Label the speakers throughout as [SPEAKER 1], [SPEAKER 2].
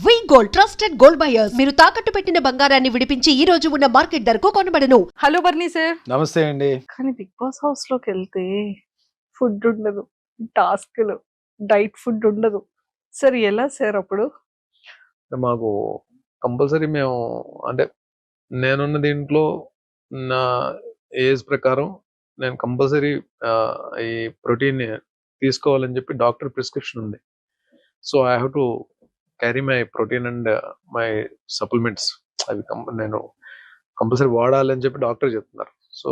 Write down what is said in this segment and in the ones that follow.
[SPEAKER 1] వి gold trusted gold buyers మీరు తాకట్టు పెట్టిన బంగారాన్ని విడిపించి ఈ రోజు ఉన్న మార్కెట్ ధరకు కొనబడను.
[SPEAKER 2] Hello బర్నీ sir.
[SPEAKER 3] నమస్తే అండి.
[SPEAKER 2] కానీ బిగ్ బాస్ హౌస్ లోకి వెళ్తే ఫుడ్ ఉండదు, టాస్క్లు, డైట్ ఫుడ్ ఉండదు సార్. ఎలా సార్ అప్పుడు?
[SPEAKER 3] మాకు కంపల్సరీ మేము అంటే నేనున్న దీంట్లో నా ఏజ్ ప్రకారం నేను కంపల్సరీ ఈ ప్రోటీన్ తీసుకోవాలని చెప్పి డాక్టర్ ప్రిస్క్రిప్షన్ ఉంది. So I have to carry my protein and my supplements. అవి నేను కంపల్సరీ వాడాలని చెప్పి డాక్టర్ చెప్తున్నారు. సో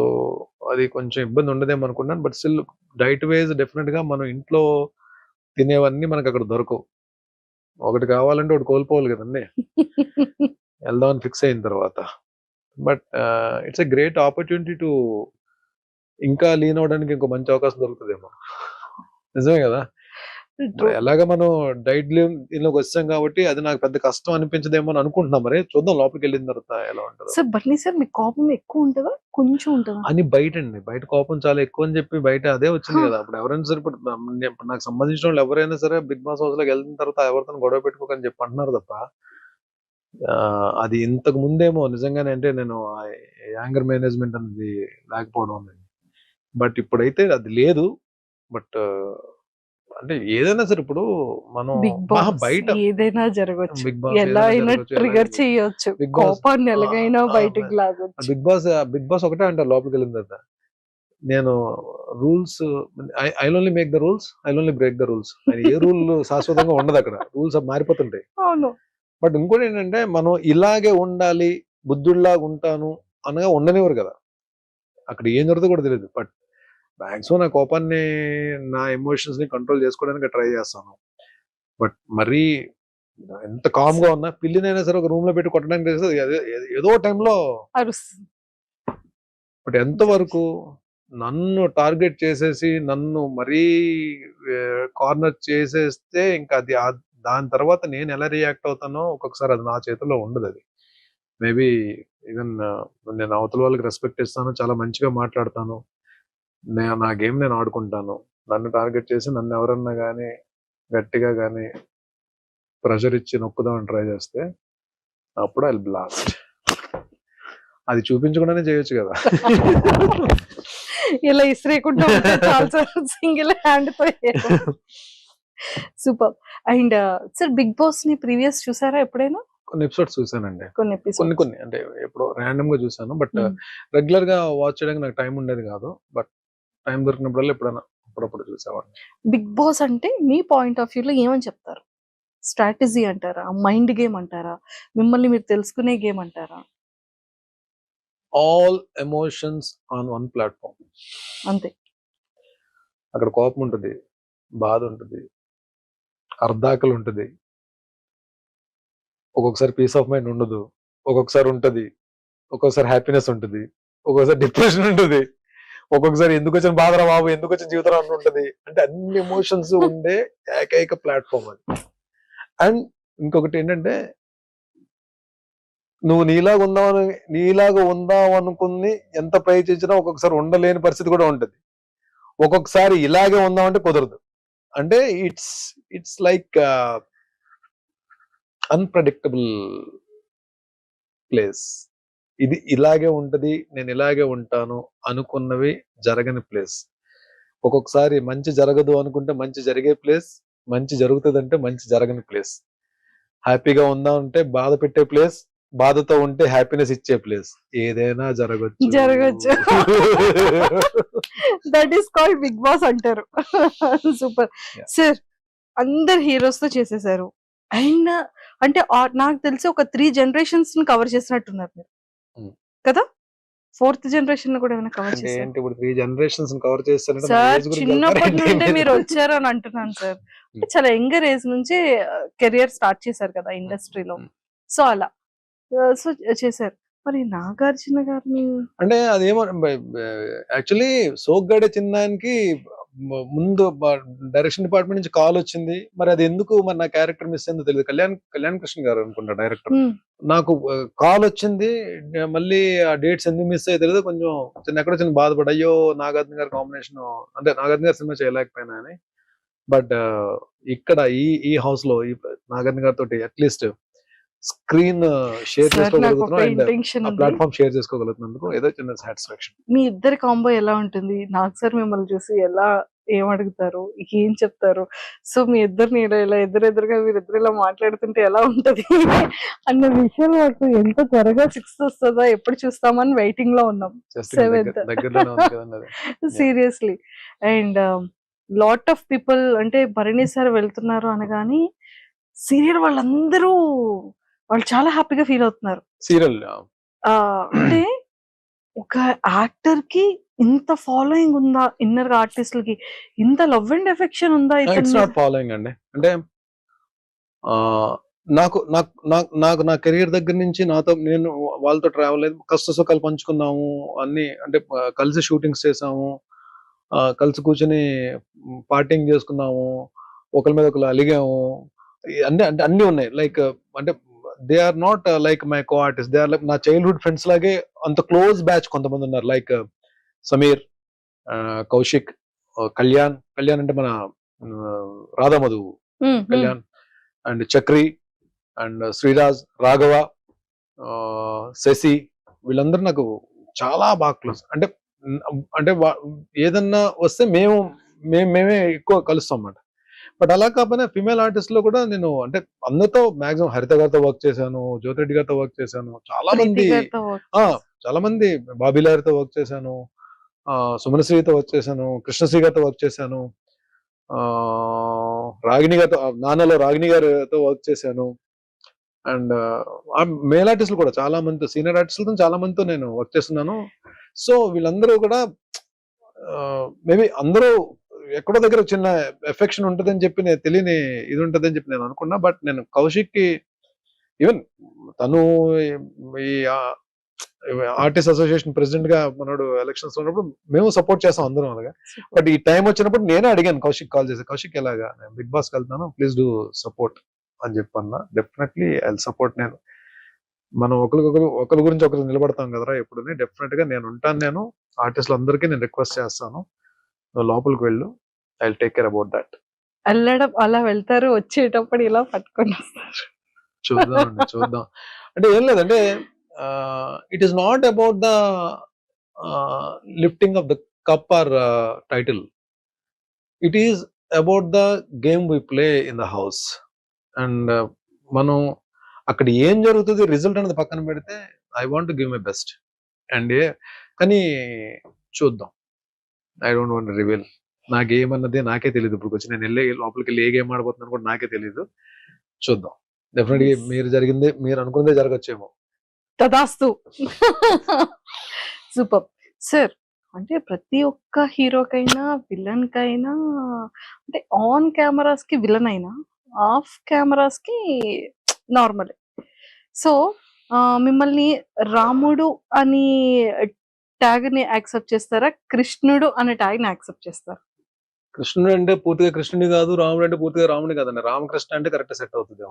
[SPEAKER 3] అది కొంచెం ఇబ్బంది ఉండదేమో అనుకున్నాను. బట్ స్టిల్ డైట్ వైజ్ డెఫినెట్గా మనం ఇంట్లో తినేవన్నీ మనకు అక్కడ దొరకవు. ఒకటి కావాలంటే ఒకటి కోల్పోవాలి కదండి వెళ్దామని ఫిక్స్ అయిన తర్వాత. But it's a great opportunity to ఇంకా లీన్ అవడానికి ఇంకో మంచి అవకాశం దొరుకుతుందేమో. నిజమే కదా. ఎలాగ మనం డైట్ దీనిలోకి వచ్చాం కాబట్టి అది నాకు పెద్ద కష్టం అనిపించదేమో అని అనుకుంటున్నాం. మరి చూద్దాం లోపలికి వెళ్ళిన తర్వాత ఎలా ఉంటుందో.
[SPEAKER 2] సార్ బర్నీ సార్, మీ కోపం ఎక్కువ ఉంటుందా కొంచెం ఉంటుందా?
[SPEAKER 3] అని బయట అండి, బయట కోపం చాలా ఎక్కువ అని చెప్పి బయట అదే వచ్చింది కదా. అప్పుడు ఎవరైనా సరే ఇప్పుడు నాకు సంబంధించిన వాళ్ళు ఎవరైనా సరే బిగ్ బాస్ హౌస్ లోకి వెళ్ళిన తర్వాత ఎవరితో గొడవ పెట్టుకోకని చెప్పి అంటున్నారు తప్ప అది ఇంతకు ముందేమో నిజంగానే అంటే నేను యాంగర్ మేనేజ్మెంట్ అనేది లేకపోవడం అనేది. బట్ ఇప్పుడైతే అది లేదు. బట్ అంటే ఏదైనా సరే ఇప్పుడు మనం
[SPEAKER 2] బిగ్ బాస్
[SPEAKER 3] బయట
[SPEAKER 2] ఏదైనా జరగచ్చు,
[SPEAKER 3] బిగ్ బాస్
[SPEAKER 2] ఎలా అయినా ట్రిగర్ చేయొచ్చు,
[SPEAKER 3] బిగ్ బాస్
[SPEAKER 2] కోపాన్ని ఎలాగైనా బయటికి లాగొచ్చు.
[SPEAKER 3] బిగ్ బాస్ ఒకటే అంటారు లోపలికి వెళ్ళిన తర్వాత. నేను rules I only make the rules, I only break the rules. A rule శాశ్వతంగా ఉండదు అక్కడ, రూల్స్ మారిపోతుంటాయి.
[SPEAKER 2] అవును.
[SPEAKER 3] బట్ ఇంకోటి ఏంటంటే మనం ఇలాగే ఉండాలి, బుద్ధుడిలాగా ఉంటాను అనగా ఉండనివ్వరు కదా. అక్కడ ఏం జరుగుతుందో కూడా తెలియదు. బట్ మ్యాక్సిమం నా కోపాన్ని, నా ఎమోషన్స్ ని కంట్రోల్ చేసుకోవడానికి ట్రై చేస్తాను. బట్ మరీ ఎంత కామ్ గా ఉన్నా పిల్లినైనా సరే ఒక రూమ్ లో పెట్టి కొట్టడానికి తెలుస్తుంది ఏదో టైంలో
[SPEAKER 2] అరుస్తుంది.
[SPEAKER 3] బట్ ఎంతవరకు నన్ను టార్గెట్ చేసేసి నన్ను మరీ కార్నర్ చేసేస్తే ఇంకా అది దాని తర్వాత నేను ఎలా రియాక్ట్ అవుతానో ఒక్కొక్కసారి అది నా చేతిలో ఉండదు. అది మేబీ ఈవెన్ నేను అవతల వాళ్ళకి రెస్పెక్ట్ ఇస్తాను, చాలా మంచిగా మాట్లాడతాను, నా గేమ్ నేను ఆడుకుంటాను. నన్ను టార్గెట్ చేసి నన్ను ఎవరన్నా కానీ గట్టిగా కానీ ప్రెషర్ ఇచ్చి నొక్కుదామని ట్రై చేస్తే అప్పుడు ఐ బ్లాస్ట్. అది చూపించకుండానే చేయొచ్చు కదా.
[SPEAKER 2] ఇలా ఇస్త్రీకుంటూ సింగిల్ హ్యాండ్ తో. Super. And sir, Bigg Boss ని ప్రీవియస్ చూసారా ఎప్పుడైనా?
[SPEAKER 3] కొన్ని ఎపిసోడ్స్ చూసానండి,
[SPEAKER 2] కొన్ని
[SPEAKER 3] కొన్ని అంటే ఎప్పుడో ర్యాండమ్ గా చూసాను. బట్ రెగ్యులర్ గా వాచ్ చేయడానికి నాకు టైం ఉండేది కాదు. బట్ టైం దొరికినప్పుడల్లా ఎప్పుడైనా అప్పుడప్పుడు చూసేవాడిని.
[SPEAKER 2] బిగ్ బాస్ అంటే మీ పాయింట్ ఆఫ్ వ్యూ లో ఏమని చెప్తారు? స్ట్రాటజీ అంటారా, మైండ్ గేమ్ అంటారా, మిమ్మల్ని మీరు తెలుసుకునే గేమ్ అంటారా?
[SPEAKER 3] All emotions on one platform.
[SPEAKER 2] అంతే.
[SPEAKER 3] అక్కడ కోపం ఉంటుంది, బాధ ఉంటుంది, అర్ధాకలు ఉంటుంది, ఒక్కొక్కసారి పీస్ ఆఫ్ మైండ్ ఉండదు, ఒక్కొక్కసారి ఉంటుంది, ఒక్కొక్కసారి హ్యాపీనెస్ ఉంటుంది, ఒక్కొక్కసారి డిప్రెషన్ ఉంటుంది, ఒక్కొక్కసారి ఎందుకు వచ్చిన బాధరా బాబు, ఎందుకు వచ్చిన జీవితం అని ఉంటుంది. అంటే అన్ని ఎమోషన్స్ ఉండే ఏకైక ప్లాట్ఫామ్ అది. అండ్ ఇంకొకటి ఏంటంటే నువ్వు నీలాగా ఉందాం అనుకుని ఎంత ప్రయత్నించినా ఒక్కొక్కసారి ఉండలేని పరిస్థితి కూడా ఉంటుంది. ఒక్కొక్కసారి ఇలాగే ఉందామంటే కుదరదు. అంటే ఇట్స్ లైక్ అన్ప్రెడిక్టబుల్ ప్లేస్. ఇది ఇలాగే ఉంటది, నేను ఇలాగే ఉంటాను అనుకున్నవి జరగని ప్లేస్. ఒక్కొక్కసారి మంచి జరగదు అనుకుంటే మంచి జరిగే ప్లేస్, మంచి జరుగుతుందంటే మంచి జరగని ప్లేస్. హ్యాపీగా ఉందా అంటే బాధ పెట్టే ప్లేస్, బాధతో ఉంటే హ్యాపీనెస్ ఇచ్చే ప్లేస్. ఏదైనా జరగచ్చు.
[SPEAKER 2] That is called Bigg Boss అంటారు. సూపర్. సార్, అందరు హీరోస్ తో చేసేసారు. అయినా అంటే నాకు తెలిసి ఒక 3 generations ని కవర్ చేసినట్టున్నారు మీరు కదా? 4th generation కూడా ఏమైనా కవర్ చేశారు?
[SPEAKER 3] ఇప్పుడు 3 generations కవర్ చేస్తారంటే
[SPEAKER 2] సార్, చిన్నప్పటి నుండి మీరు వచ్చారు అని అంటున్నాను సార్. చాలా యంగర్ ఏజ్ నుంచి కెరియర్ స్టార్ట్ చేశారు కదా ఇండస్ట్రీలో. సో అలా సో చేశారు. మరి నాగార్జున గారిని
[SPEAKER 3] అంటే అదేమో యాక్చువల్లీ సోగ్గాడే చిన్నానికి ముందు డైరెక్షన్ డిపార్ట్మెంట్ నుంచి కాల్ వచ్చింది. మరి అది ఎందుకు మరి నా క్యారెక్టర్ మిస్ అయిందో తెలియదు. కళ్యాణ్ కృష్ణ గారు అనుకుంటా డైరెక్టర్. నాకు కాల్ వచ్చింది, మళ్ళీ ఆ డేట్స్ ఎందుకు మిస్ అయ్యో తెలియదు. కొంచెం ఎక్కడో చిన్న బాధపడి అయ్యో నాగార్జున గారి కాంబినేషన్ అంటే నాగార్జున గారి సినిమా చేయలేకపోయినా అని. బట్ ఇక్కడ ఈ హౌస్ లో ఈ నాగార్జున గారితో అట్లీస్ట్ స్క్రీన్ షేర్
[SPEAKER 2] సార్ నాకు ఒక
[SPEAKER 3] చేసుకోగలుగుతున్నాం అండ్
[SPEAKER 2] ఇంటెన్షన్
[SPEAKER 3] ఆ
[SPEAKER 2] ఉంది.
[SPEAKER 3] ప్లాట్ఫామ్ షేర్ చేసుకోగలుగుతున్నందుకు ఏదో చిన్న సాటిస్ఫాక్షన్.
[SPEAKER 2] మీ ఇద్దరి కాంబో ఎలా ఉంటుంది? నాకు సార్ మిమ్మల్ని చూసి ఎలా ఏం అడుగుతారు? ఏం చెప్తారు? సో మీ ఇద్దరిని ఇలా ఎదురెదురుగా మీరిద్దరు ఇలా మాట్లాడుతుంటే ఎలా ఉంటది అన్న విషయం నాకు ఎంత త్వరగా 6th వస్తుందా ఎప్పుడు చూస్తామని వెయిటింగ్ లో ఉన్నాం.
[SPEAKER 3] జస్ట్
[SPEAKER 2] 7th
[SPEAKER 3] దగ్గరలోనే ఉంది కదండి అది.
[SPEAKER 2] Seriously. And lot of people అంటే భరణి సార్ వెళ్తున్నారు అనగాని సీరియల్ వాళ్ళందరూ వాళ్ళు చాలా హ్యాపీగా ఫీల్ అవుతున్నారు.
[SPEAKER 3] సీరియల్
[SPEAKER 2] అంటే ఒక యాక్టర్ కి ఇంత ఫాలోయింగ్ ఉందా, ఇన్నర్ ఆర్టిస్టులకి ఇంత లవ్ అండ్ ఎఫెక్షన్ ఉందా
[SPEAKER 3] ఇట్స్
[SPEAKER 2] ఇతని
[SPEAKER 3] నాట్ ఫాలోయింగ్ అండి. అంటే ఆ, నాకు నాకు నాకు నాకు నా కెరియర్ దగ్గర నుంచి నాతో నేను వాళ్ళతో ట్రావెల్ అయ్యి కష్ట సుఖాలు పంచుకున్నాము అన్ని. అంటే కలిసి షూటింగ్స్ చేసాము, కలిసి కూర్చొని పార్టింగ్ చేసుకున్నాము, ఒకరి మీద ఒకరు అలిగాము, అన్ని అంటే అన్ని ఉన్నాయి. లైక్ అంటే they are not like my co artist, they are like నా చైల్డ్హుడ్ ఫ్రెండ్స్ లాగే అంత క్లోజ్ బ్యాచ్ కొంతమంది ఉన్నారు. లైక్ సమీర్, కౌశిక్, కళ్యాణ్ అంటే మన రాధామధు కళ్యాణ్, అండ్ చక్రి, అండ్ శ్రీరాజ్, రాఘవ, శశి, వీళ్ళందరూ నాకు చాలా బాగా క్లోజ్. అంటే అంటే ఏదన్నా వస్తే మేమే ఎక్కువ కలుస్తాం అన్నమాట. బట్ అలా కాకపోయినా ఫిమేల్ ఆర్టిస్ట్ లో కూడా నేను అంటే అందరితో మాక్సిమం హరిత గారితో వర్క్ చేశాను, జ్యోతిరెడ్డి గారితో వర్క్ చేశాను, చాలా మంది బాబీలారితో వర్క్ చేశాను, సుమనశ్రీతో వర్క్ చేశాను, కృష్ణశ్రీ గారితో వర్క్ చేశాను, రాగిణి గారితో నాన్నలో రాగిణి గారితో వర్క్ చేశాను. అండ్ మేల్ ఆర్టిస్టులు కూడా చాలా మందితో, సీనియర్ ఆర్టిస్టులతో చాలా మందితో నేను వర్క్ చేస్తున్నాను. సో వీళ్ళందరూ కూడా మేబీ అందరూ ఎక్కడో దగ్గర చిన్న ఎఫెక్షన్ ఉంటుందని చెప్పి నేను తెలియని ఇది ఉంటుందని చెప్పి నేను అనుకున్నా. బట్ నేను కౌశిక్ కి ఈవెన్ తను ఈ ఆర్టిస్ట్ అసోసియేషన్ ప్రెసిడెంట్ గా మనోడు ఎలక్షన్స్ ఉన్నప్పుడు మేము సపోర్ట్ చేస్తాం అందరం అలాగా. బట్ ఈ టైం వచ్చినప్పుడు నేనే అడిగాను కౌశిక్ కాల్ చేసి, కౌశిక్ ఎలాగా నేను బిగ్ బాస్ కి వెళ్తాను, ప్లీజ్ డూ సపోర్ట్ అని చెప్పన్నా. Definitely I support. నేను మనం ఒకరి గురించి ఒకరు నిలబడతాం కదరా ఎప్పుడు, డెఫినెట్ గా నేను ఉంటాను. నేను ఆర్టిస్టులు అందరికీ నేను రిక్వెస్ట్ చేస్తాను, నువ్వు లోపలికి వెళ్ళు, I will take care about that.
[SPEAKER 2] వెళ్ళడం అలా వెళ్తారు, వచ్చేటప్పుడు ఇలా పట్టుకొని వస్తారు.
[SPEAKER 3] చూద్దాం అంటే ఏం లేదంటే it is not about the lifting of the cup or title, it is about the game we play in the house. And మనం అక్కడ ఏం జరుగుతుంది రిజల్ట్ అనేది పక్కన పెడితే I want to give my best. And కానీ చూద్దాం, ఐ డోంట్ వాంట్ రివీల్. నా గేమ్ అన్నది నాకే తెలియదు. ఇప్పుడు వచ్చి నేను లోపలికి వెళ్ళి ఏ గేమ్ ఆడబోతున్నాను కూడా నాకే తెలియదు. చూద్దాం. డెఫినెట్గా మీరు అనుకున్నదే జరగచ్చేమో.
[SPEAKER 2] తదాస్తు. Super sir. అంటే ప్రతి ఒక్క హీరోకైనా విలన్ కైనా అంటే ఆన్ కెమెరాస్ కి విలన్ అయినా ఆఫ్ కెమెరాస్ కి నార్మల్. సో మిమ్మల్ని రాముడు అని ట్యాగ్ ని యాక్సెప్ట్ చేస్తారా, కృష్ణుడు అనే ట్యాగ్ ని యాక్సెప్ట్ చేస్తారా?
[SPEAKER 3] కృష్ణుడు అంటే పూర్తిగా కృష్ణుడి కాదు, రాముడు అంటే పూర్తిగా రాముడి కాదండి. రామకృష్ణ అంటే కరెక్ట్ సెట్ అవుతుంది.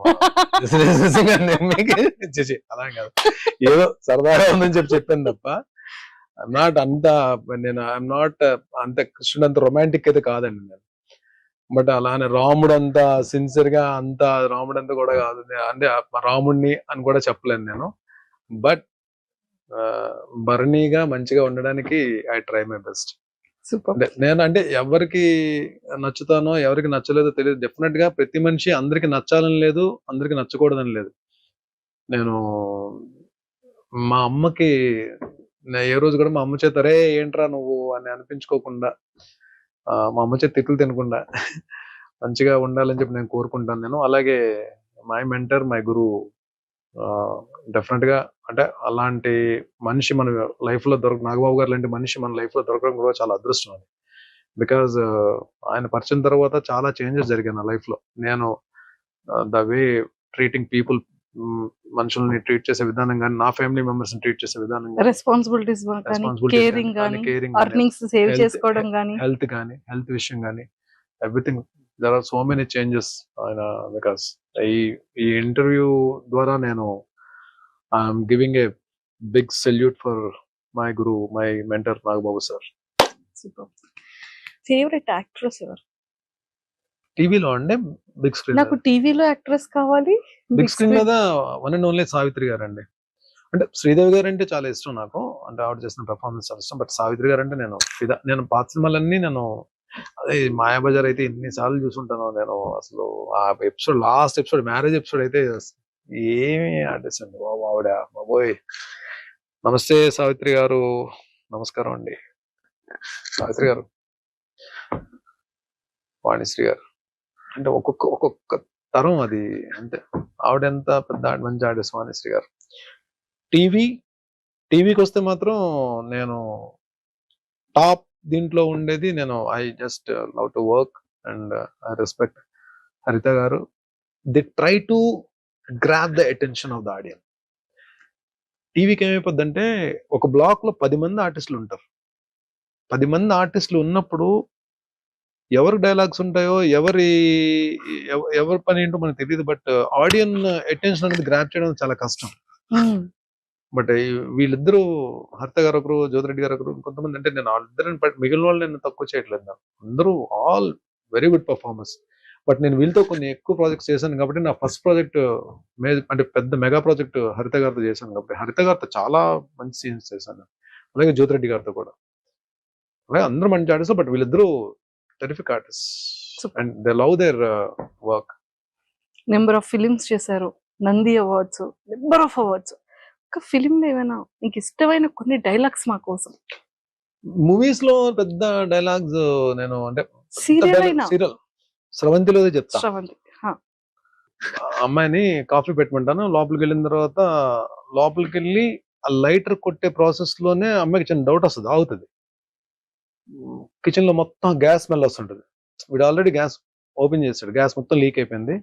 [SPEAKER 3] అలా కాదు, ఏదో సరదాగా ఉందని చెప్పాను తప్ప ఐఎమ్ నాట్ అంత, నేను ఐఎమ్ నాట్ అంత కృష్ణుడు అంత రొమాంటిక్ అయితే కాదండి నేను. బట్ అలానే రాముడు అంతా సిన్సియర్ గా అంత రాముడు అంతా కూడా కాదు, అంటే రాముడిని అని కూడా చెప్పలేను నేను. బట్ భరణిగా మంచిగా ఉండడానికి ఐ ట్రై మై బెస్ట్. నేను అంటే ఎవరికి నచ్చుతానో ఎవరికి నచ్చలేదో తెలియదు. డెఫినెట్ గా ప్రతి మనిషి అందరికి నచ్చాలని లేదు, అందరికి నచ్చకూడదని లేదు. నేను మా అమ్మకి ఏ రోజు కూడా మా అమ్మ చేత రే ఏంట్రా నువ్వు అని అనిపించుకోకుండా, మా అమ్మ చేత తిట్లు తినకుండా మంచిగా ఉండాలని చెప్పి నేను కోరుకుంటాను. నేను అలాగే my mentor, my Guru, definite గా అంటే అలాంటి మనిషి మన లైఫ్ లో నాగబాబు గారు లాంటి మనిషి మన లైఫ్ లో దొరకడం కూడా చాలా అదృష్టం అది. బికాజ్ ఆయన పరిచయం తర్వాత చాలా చేంజెస్ జరిగాయి నా లైఫ్ లో. నేను ద వే ట్రీటింగ్ పీపుల్, మనుషుల్ని ట్రీట్ చేసే విధానం కానీ, నా ఫ్యామిలీ మెంబర్స్ ట్రీట్ చేసే విధానం,
[SPEAKER 2] రెస్పాన్సిబిలిటీస్ కేరింగ్ కానీ, ఎర్నింగ్స్ సేవ్ చేసుకోవడం కానీ, హెల్త్ విషయం కానీ, everything. There are so many changes ఆయన. బికాస్ ఈ ఇంటర్వ్యూ ద్వారా నేను I'm giving a big salute for my గురు, my mentor Nagababu sir. Super. Favourite actress ఎవరు?
[SPEAKER 3] టీవీలో అంటే బిగ్ స్క్రీన్
[SPEAKER 2] నాకు టీవీలో యాక్ట్రెస్ కావాలి.
[SPEAKER 3] బిగ్ స్క్రీన్ మీద వన్ అండ్ ఓన్లీ సావిత్రి గారు అండి. అంటే శ్రీదేవి గారు అంటే చాలా ఇష్టం నాకు, అంటే ఆవిడ చేసిన పెర్ఫార్మెన్స్ చాలా ఇష్టం. బట్ సావిత్రి గారు అంటే నేను పాత సినిమాలన్నీ నేను అదే మాయాబజార్ అయితే ఎన్నిసార్లు చూసుంటాను నేను. అసలు ఆ episode, last episode, marriage episode అయితే ఏమి ఆర్టిస్ట్ అండి బాబు ఆవిడ, బాబోయ్. నమస్తే సావిత్రి గారు, నమస్కారం అండి సావిత్రి గారు. వాణిశ్రీ గారు అంటే ఒక్కొక్క తరం అది, అంటే ఆవిడ ఎంత పెద్ద మంచి ఆర్టిస్ట్ వాణిశ్రీ గారు. టీవీకి వస్తే మాత్రం నేను టాప్ దీంట్లో ఉండేది నేను. I just love to work and I respect హరిత గారు. The try to grab the attention of the audience. టీవీకి ఏమైపోద్దంటే ఒక బ్లాక్ లో 10 మంది ఆర్టిస్టులు ఉంటారు. 10 మంది ఆర్టిస్టులు ఉన్నప్పుడు ఎవరి డైలాగ్స్ ఉంటాయో, ఎవరి పని ఏంటో మనకు తెలియదు. బట్ ఆడియన్ అటెన్షన్ అనేది గ్రాప్ చేయడం చాలా కష్టం. బట్ వీళ్ళిద్దరూ, హరిత గారు ఒకరు, జ్యోతిరెడ్డి గారు ఒకరు, కొంతమంది, అంటే నేను వాళ్ళిద్దరిని మిగిలిన వాళ్ళు నేను తక్కువ చేయట్లేదు. నాకు అందరూ all very good performance. But నేను వీళ్ళతో కొన్ని ఎక్కువ ప్రాజెక్ట్స్ చేశాను కాబట్టి నా ఫస్ట్ ప్రాజెక్ట్ అంటే పెద్ద మెగా ప్రాజెక్ట్ హరిత గారితో చేశాను కాబట్టి హరిత గారితో చాలా మంచి సీన్స్ చేశాను. అలాగే జ్యోతిరెడ్డి గారితో కూడా. అలాగే అందరూ మంచి ఆర్టిస్ట్. బట్ వీళ్ళిద్దరూ terrific artist and they love their work.
[SPEAKER 2] Number of films చేశారు, Nandi awards, number of awards. ఒక ఫిలిం లో ఏమైనా మీకు ఇష్టమైన కొన్ని డైలాగ్స్ మా కోసం?
[SPEAKER 3] మూవీస్ లో పెద్ద డైలాగ్స్ నేను అంటే
[SPEAKER 2] సీరియల్
[SPEAKER 3] స్రవంతిలో చెప్తా.
[SPEAKER 2] శ్రవంతి
[SPEAKER 3] అమ్మాయిని కాఫీ పెట్టమంటాను, లోపలికి వెళ్ళిన తర్వాత లోపలికి వెళ్ళి ఆ లైటర్ కొట్టే ప్రాసెస్ లోనే అమ్మాయికి చిన్న డౌట్ వస్తుంది, ఆగుతుంది. కిచెన్ లో మొత్తం గ్యాస్ స్మెల్ వస్తుంటది. వీడు ఆల్రెడీ గ్యాస్ ఓపెన్ చేస్తాడు, గ్యాస్ మొత్తం లీక్ అయిపోయింది.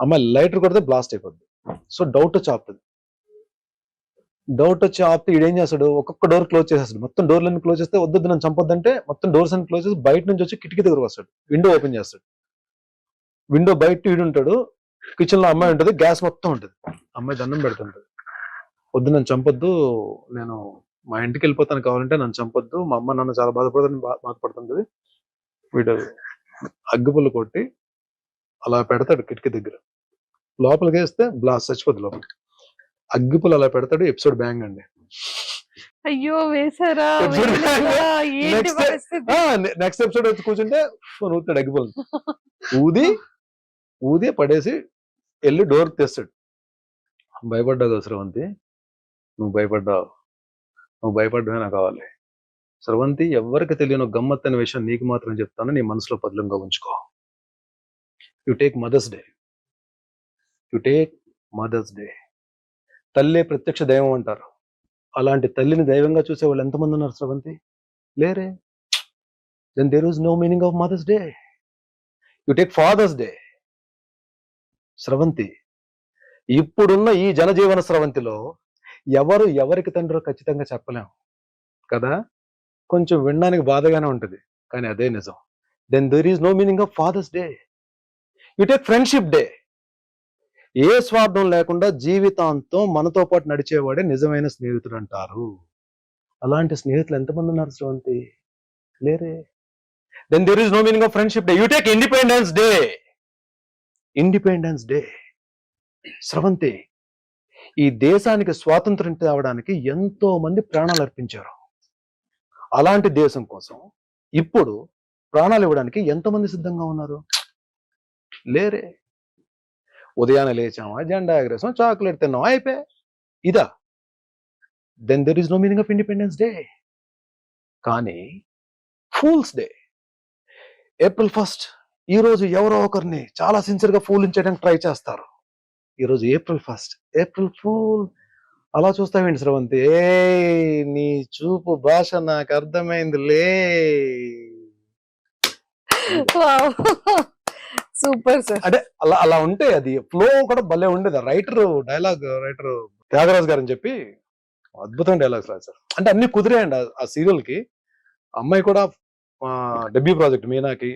[SPEAKER 3] అమ్మాయి లైటర్ కొడితే బ్లాస్ట్ అయిపోద్ది. సో డౌట్ వచ్చి ఆపుతుంది. ఈడేం చేస్తాడు, ఒక్కొక్క డోర్ క్లోజ్ చేసేస్తాడు. మొత్తం డోర్లన్నీ క్లోజ్ చేస్తే వద్దు నన్ను చంపొద్దంటే మొత్తం డోర్స్ అన్ని క్లోజ్ చేసి బయట నుంచి వచ్చి కిటికీ దగ్గర వస్తాడు, విండో ఓపెన్ చేస్తాడు. విండో బయట ఈడు ఉంటాడు, కిచెన్ లో అమ్మాయి ఉంటుంది, గ్యాస్ మొత్తం ఉంటుంది. అమ్మాయి దండం పెడుతుంటది, వద్దు నన్ను చంపొద్దు, నేను మా ఇంటికి వెళ్ళిపోతాను, కావాలంటే నన్ను చంపొద్దు, మా అమ్మ నన్ను చాలా బాధపడుతుంటది. వీడు అగ్గిపుల్లు కొట్టి అలా పెడతాడు కిటికీ దగ్గర, లోపలికి వేస్తే బ్లాస్ట్, చచ్చిపోద్ది లోపలికి. అగ్గిపుల్లు అలా పెడతాడు. ఎపిసోడ్ బ్యాంగ్ అండి.
[SPEAKER 2] అయ్యో వేసారా?
[SPEAKER 3] నెక్స్ట్ ఎపిసోడ్ వచ్చి కూర్చుంటే ఊతాడు అగ్గిపుల్లు, ఊది పడేసి వెళ్ళి డోర్ తెస్తాడు. భయపడ్డావు కదా స్రవంతి, నువ్వు భయపడ్డావే నాకు కావాలి. స్రవంతి, ఎవరికి తెలియని గమ్మత్తైన విషయం నీకు మాత్రం చెప్తాను, నీ మనసులో పదిలంగా ఉంచుకో. You take Mother's Day. తల్లే ప్రత్యక్ష దైవం అంటారు. అలాంటి తల్లిని దైవంగా చూసే వాళ్ళు ఎంతమంది ఉన్నారు స్రవంతి? లేరే. Then there is no meaning of mother's day. You take father's day. Sravanthi, ఇప్పుడున్న ఈ జనజీవన స్రవంతిలో ఎవరికి తండ్రో ఖచ్చితంగా చెప్పలేం కదా. కొంచెం వినడానికి బాధగానే ఉంటుంది, కానీ అదే నిజం. Then there is no meaning of father's day. You take friendship day. ఏ స్వార్థం లేకుండా జీవితాంతం మనతో పాటు నడిచేవాడే నిజమైన స్నేహితుడు అంటారు. అలాంటి స్నేహితులు ఎంతమంది ఉన్నారు స్రవంతి? లేరే. Then there is no meaning of friendship day. You take independence day. Sravanthi, ఈ దేశానికి స్వాతంత్రం తేవడానికి ఎంతో మంది ప్రాణాలు అర్పించారు. అలాంటి దేశం కోసం ఇప్పుడు ప్రాణాలు ఇవ్వడానికి ఎంతమంది సిద్ధంగా ఉన్నారు? లేరే. ఉదయాన్నే లేచామా, జెండా ఎగరేసాం, చాక్లెట్ తిన్నాం, అయిపోయి ఇదా? Then there is no meaning of Independence Day. కానీ ఫూల్స్ డే, ఏప్రిల్ 1 ఈ రోజు ఎవరో ఒకరిని చాలా సిన్సియర్ గా ఫూలించడానికి ట్రై చేస్తారు. ఈ రోజు ఏప్రిల్ ఫూల్. అలా చూస్తావేంటి స్రవంతి? నీ చూపు భాష నాకు అర్థమైందిలే.
[SPEAKER 2] Super sir.
[SPEAKER 3] అంటే అలా ఉంటే అది ఫ్లో కూడా భలే ఉండేది. డైలాగ్ రైటర్ త్యాగరాజు గారు అని చెప్పి అద్భుతమైన డైలాగ్స్ రాశారు. అంటే అన్ని కుదిరాయండి ఆ సీరియల్ కి. అమ్మాయి కూడా డెబ్యూ ప్రాజెక్ట్ మీనాకి